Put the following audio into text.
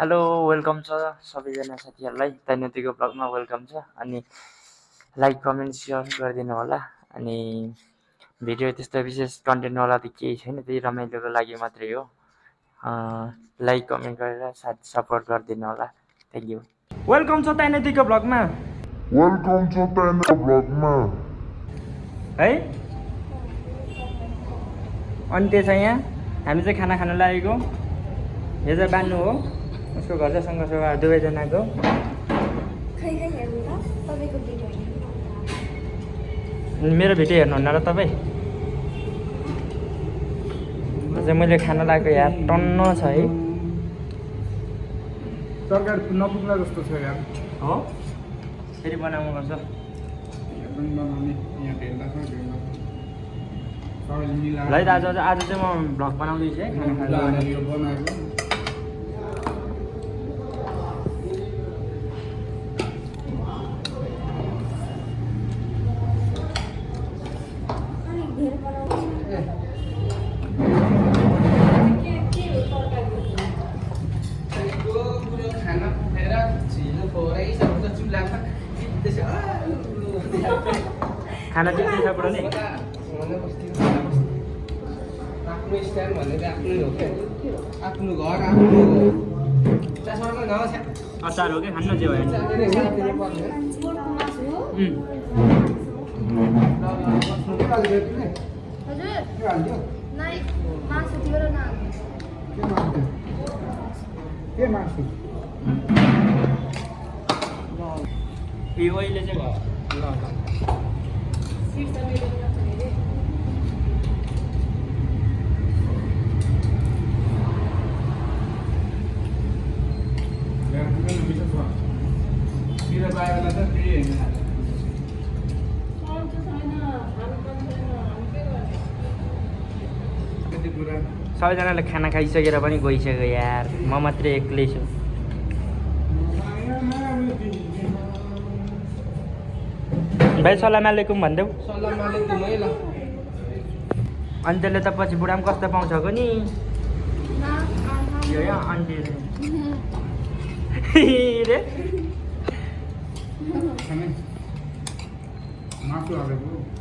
hello welcome छ सबैजना साथीहरूलाई तैनतीको ब्लगमा वेलकम छ अनि लाइक कमेन्ट सेयर गरिदिनु होला अनि भिडियो त्यस्तो विशेष कन्टेन्ट वाला त केही छैन त्यही रमाइलोको लागि मात्रै हो लाइक कमेन्ट गरेर साथ सपोर्ट गरिदिनु होला थ्याङ्क यू वेलकम छ तैनतीको ब्लगमा है अनि त्यो छ यहाँ हामी चाहिँ खाना खान लागेको यो चाहिँ बान्नु हो उसको घर चाहिँ सँगसँगै दुवैजनाको मेरो भिडियो हेर्नुहुन्न र तपाईँ चाहिँ मैले खाना लागेको यार टन्न छ है तरकारी नपुग्ला जस्तो छ यार हो फेरि बनाउनु पर्छ ल है आज चाहिँ म भ्लग बनाउँदैछु है खाना खानु खाना चाहिँ छ पुरा नै आफ्नो स्ट्यान्ड भनेको आफ्नै हो क्या आफ्नो घर आफ्नो अचार हो क्या खानु जे भयो के मासु यो अहिले चाहिँ भयो ल सबैजनाले खाना खाइसकेर पनि गइसक्यो यार म मात्रै एक्लै छु भाइ सलाम आलेकुम भनिदेऊ अनि त्यसले त पछि बुढा पनि कस्तो पाउँछ हो नि यो आन्टी रे मासु हालेको